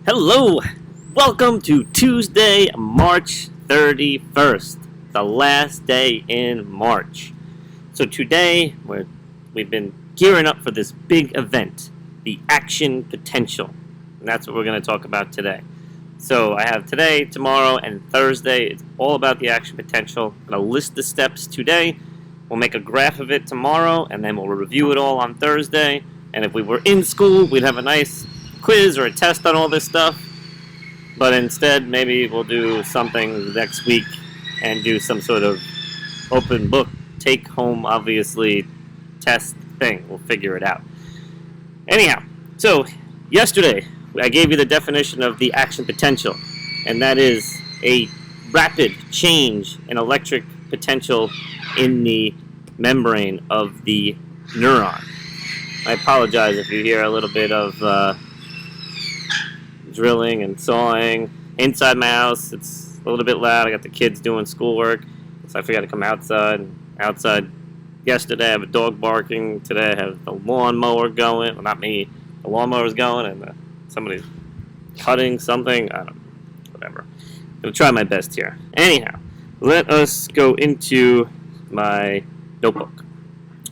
Hello! Welcome to Tuesday, March 31st, the last day in March. So today, we've been gearing up for this big event, the action potential. And that's what we're going to talk about today. So I have today, tomorrow, and Thursday. It's all about the action potential. I'm going to list the steps today. We'll make a graph of it tomorrow, and then we'll review it all on Thursday. And if we were in school, we'd have a nice quiz or a test on all this stuff, but instead maybe we'll do something next week and do some sort of open book take home obviously test thing. We'll figure it out. Anyhow, so yesterday I gave you the definition of the action potential, and that is a rapid change in electric potential in the membrane of the neuron. I apologize if you hear a little bit of drilling and sawing inside my house. It's a little bit loud. I got the kids doing schoolwork, so I forgot to come outside. Outside yesterday I have a dog barking. Today I have the lawnmower going. Well, not me. The lawnmower's going, and somebody's cutting something. I don't know. Whatever. I'm going to try my best here. Anyhow, let us go into my notebook.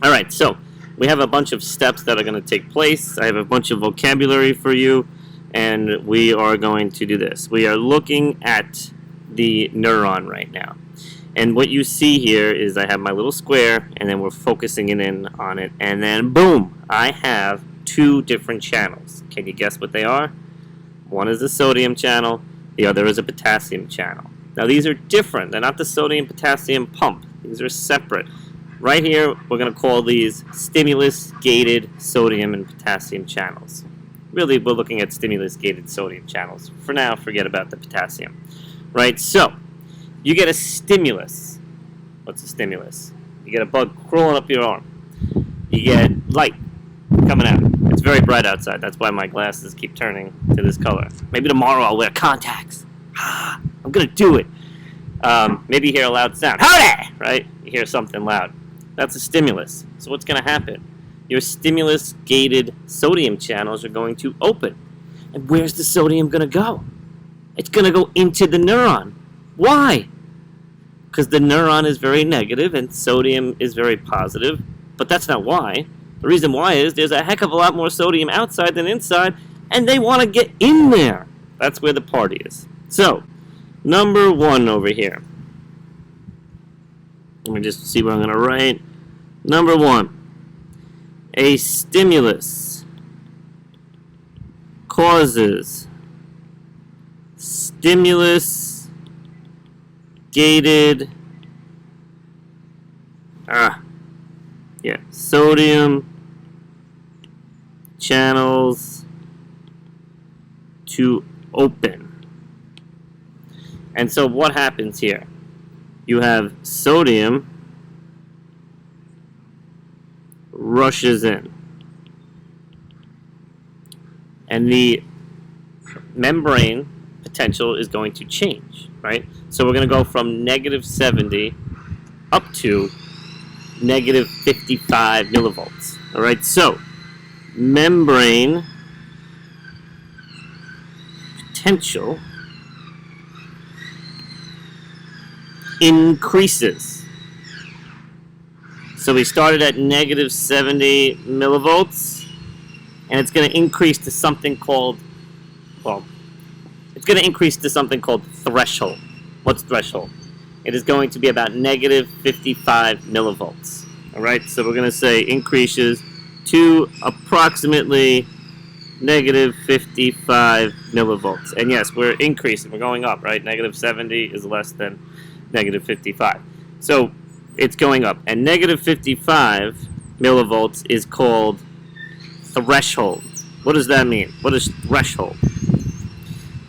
Alright, so we have a bunch of steps that are going to take place. I have a bunch of vocabulary for you, and we are going to do this. We are looking at the neuron right now. And what you see here is I have my little square, and then we're focusing it in on it, and then boom, I have two different channels. Can you guess what they are? One is a sodium channel, the other is a potassium channel. Now these are different. They're not the sodium-potassium pump. These are separate. Right here, we're going to call these stimulus-gated sodium and potassium channels. Really, we're looking at stimulus-gated sodium channels. For now, forget about the potassium. Right, so, you get a stimulus. What's a stimulus? You get a bug crawling up your arm. You get light coming out. It's very bright outside. That's why my glasses keep turning to this color. Maybe tomorrow I'll wear contacts. I'm going to do it. Maybe you hear a loud sound. Howdy! Right? You hear something loud. That's a stimulus. So what's going to happen? Your stimulus-gated sodium channels are going to open. And where's the sodium going to go? It's going to go into the neuron. Why? Because the neuron is very negative and sodium is very positive. But that's not why. The reason why is there's a heck of a lot more sodium outside than inside, and they want to get in there. That's where the party is. So, number one over here. Let me just see what I'm going to write. Number one. A stimulus causes stimulus-gated sodium channels to open. And so what happens here? You have sodium rushes in, and the membrane potential is going to change, right? So we're going to go from negative 70 up to negative 55 millivolts. All right, so membrane potential increases. So we started at negative 70 millivolts, and it's going to increase to something called, threshold. What's threshold? It is going to be about negative 55 millivolts. All right, so we're going to say increases to approximately negative 55 millivolts. And yes, we're increasing, we're going up, right? Negative 70 is less than negative 55. So it's going up. And negative 55 millivolts is called threshold. What does that mean? What is threshold?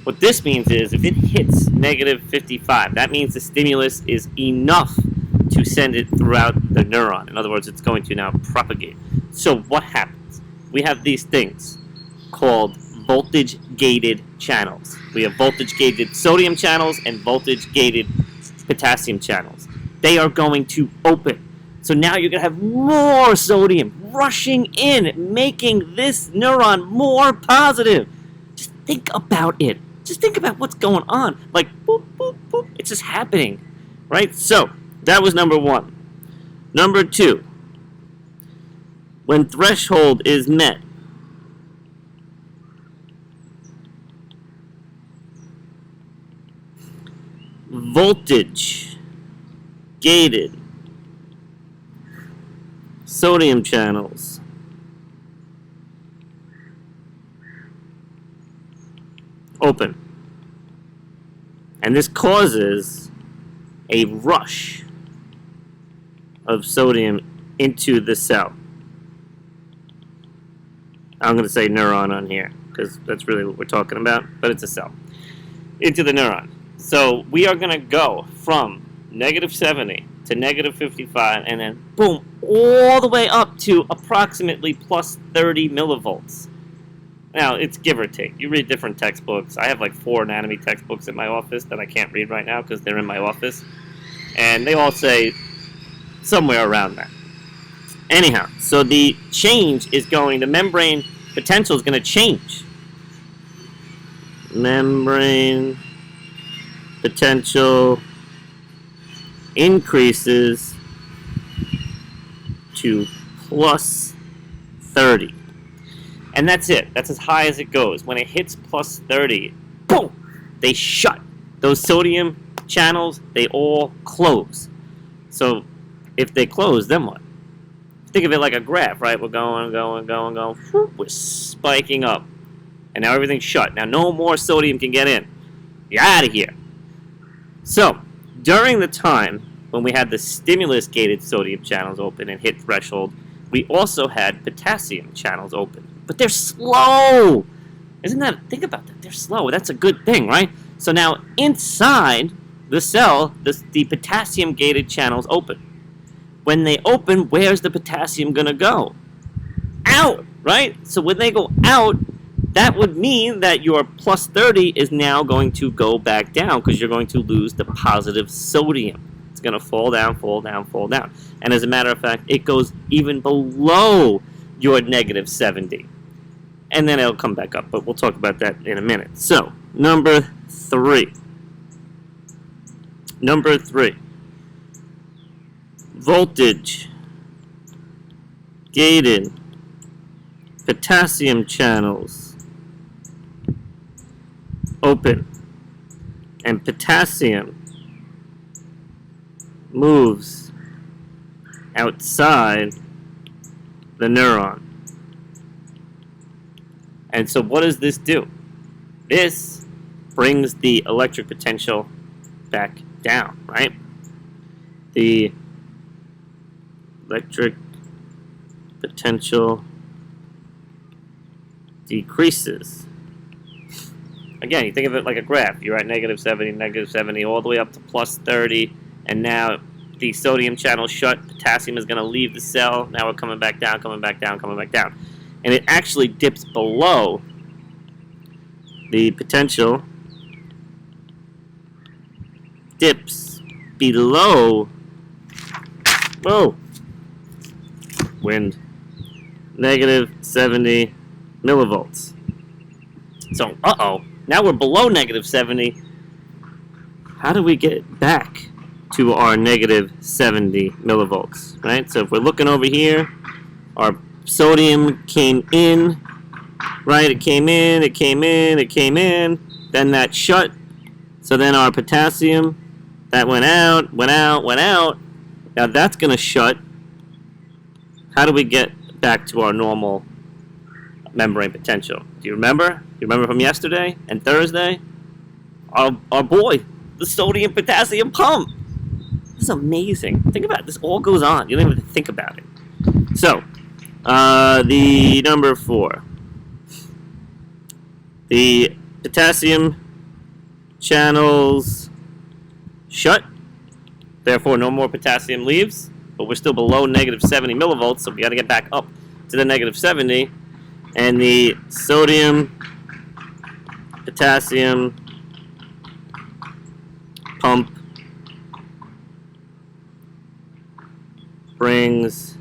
What this means is if it hits negative 55, that means the stimulus is enough to send it throughout the neuron. In other words, it's going to now propagate. So what happens? We have these things called voltage-gated channels. We have voltage-gated sodium channels and voltage-gated potassium channels. They are going to open. So now you're going to have more sodium rushing in, making this neuron more positive. Just Think about it. Just think about what's going on. Like, boop, boop, boop. It's just happening, right? So, that was number 1. Number 2, when threshold is met, voltage gated sodium channels open. And this causes a rush of sodium into the cell. I'm going to say neuron on here because that's really what we're talking about, but it's a cell. Into the neuron. So we are going to go from negative 70 to negative 55 and then boom, all the way up to approximately plus 30 millivolts. Now, it's give or take. You read different textbooks. I have like 4 anatomy textbooks in my office that I can't read right now because they're in my office. And they all say somewhere around that. Anyhow, so the change is going, the membrane potential is going to change. Membrane potential increases to plus 30. And that's it. That's as high as it goes. When it hits plus 30, boom, they shut. Those sodium channels, they all close. So if they close, then what? Think of it like a graph, right? We're going. We're spiking up. And now everything's shut. Now no more sodium can get in. You're out of here. So, during the time when we had the stimulus-gated sodium channels open and hit threshold, we also had potassium channels open. But they're slow! Isn't that, think about that, they're slow. That's a good thing, right? So now, inside the cell, the potassium-gated channels open. When they open, where's the potassium going to go? Out, right? So when they go out, that would mean that your plus 30 is now going to go back down because you're going to lose the positive sodium. It's going to fall down, fall down, fall down. And as a matter of fact, it goes even below your negative 70. And then it'll come back up, but we'll talk about that in a minute. So, number 3. Number 3. Voltage gated potassium channels open, and potassium moves outside the neuron. And so what does this do? This brings the electric potential back down, right? The electric potential decreases. Again, you think of it like a graph. You're at negative 70, all the way up to plus 30, and now the sodium channel shut. Potassium is going to leave the cell. Now we're coming back down, coming back down, coming back down. And it actually dips below the potential, dips below, whoa, wind, negative 70 millivolts. So, now we're below negative 70. How do we get back to our negative 70 millivolts, right? So if we're looking over here, our sodium came in, right? It came in, it came in, it came in, then that shut. So then our potassium, that went out, went out, went out. Now that's going to shut. How do we get back to our normal membrane potential? Do you remember? You remember from yesterday and Thursday? Our boy, the sodium potassium pump. This is amazing. Think about it. This all goes on. You don't even think about it. So, the number 4. The potassium channels shut. Therefore, no more potassium leaves. But we're still below negative 70 millivolts, so we got to get back up to the negative 70. And the sodium potassium pump brings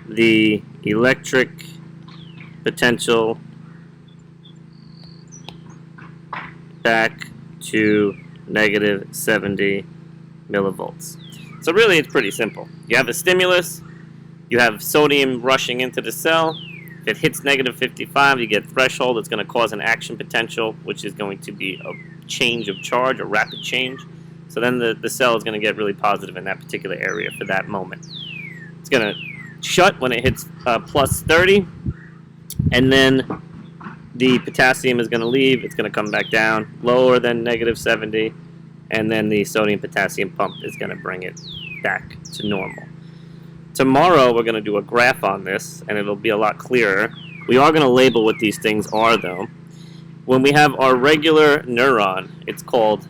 the electric potential back to negative 70 millivolts. So really it's pretty simple. You have a stimulus, you have sodium rushing into the cell. If it hits negative 55, you get threshold. It's going to cause an action potential, which is going to be a change of charge, a rapid change. So then the cell is going to get really positive in that particular area for that moment. It's going to shut when it hits plus 30, and then the potassium is going to leave. It's going to come back down lower than negative 70, and then the sodium-potassium pump is going to bring it back to normal. Tomorrow we're going to do a graph on this, and it'll be a lot clearer. We are going to label what these things are, though. When we have our regular neuron, it's called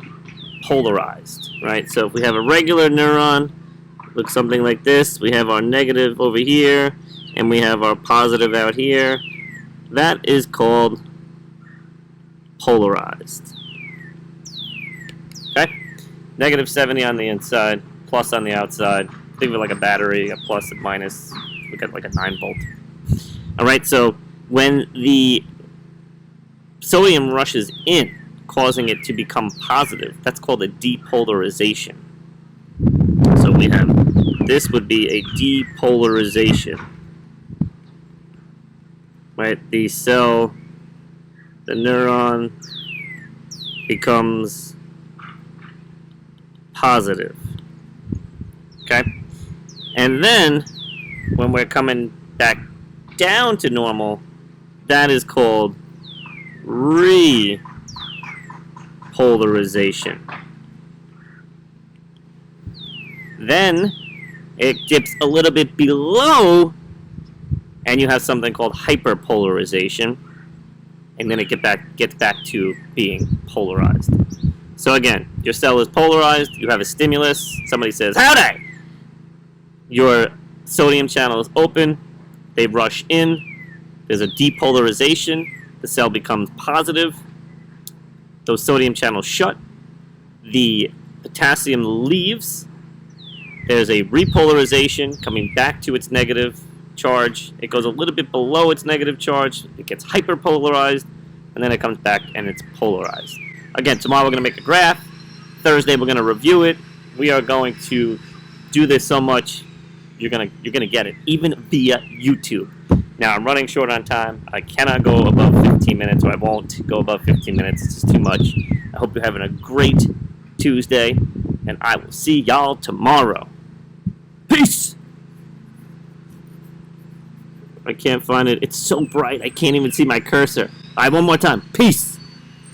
polarized, right? So if we have a regular neuron, looks something like this. We have our negative over here, and we have our positive out here. That is called polarized. Okay? Negative 70 on the inside, plus on the outside. Think of it like a battery, a plus and minus. Look at like a 9-volt. Alright, so when the sodium rushes in, causing it to become positive, that's called a depolarization. So we have, this would be a depolarization. Right, the cell, the neuron becomes positive. Okay? And then, when we're coming back down to normal, that is called repolarization. Then, it dips a little bit below, and you have something called hyperpolarization, and then it gets back to being polarized. So again, your cell is polarized, you have a stimulus, somebody says, howdy! Your sodium channel is open, they rush in, there's a depolarization, the cell becomes positive, those sodium channels shut, the potassium leaves, there's a repolarization coming back to its negative charge, it goes a little bit below its negative charge, it gets hyperpolarized, and then it comes back and it's polarized. Again, tomorrow we're going to make a graph, Thursday we're going to review it, we are going to do this so much, you're gonna get it, even via YouTube. Now, I'm running short on time. I cannot go above 15 minutes, or I won't go above 15 minutes. It's just too much. I hope you're having a great Tuesday, and I will see y'all tomorrow. Peace! I can't find it. It's so bright, I can't even see my cursor. All right, one more time. Peace!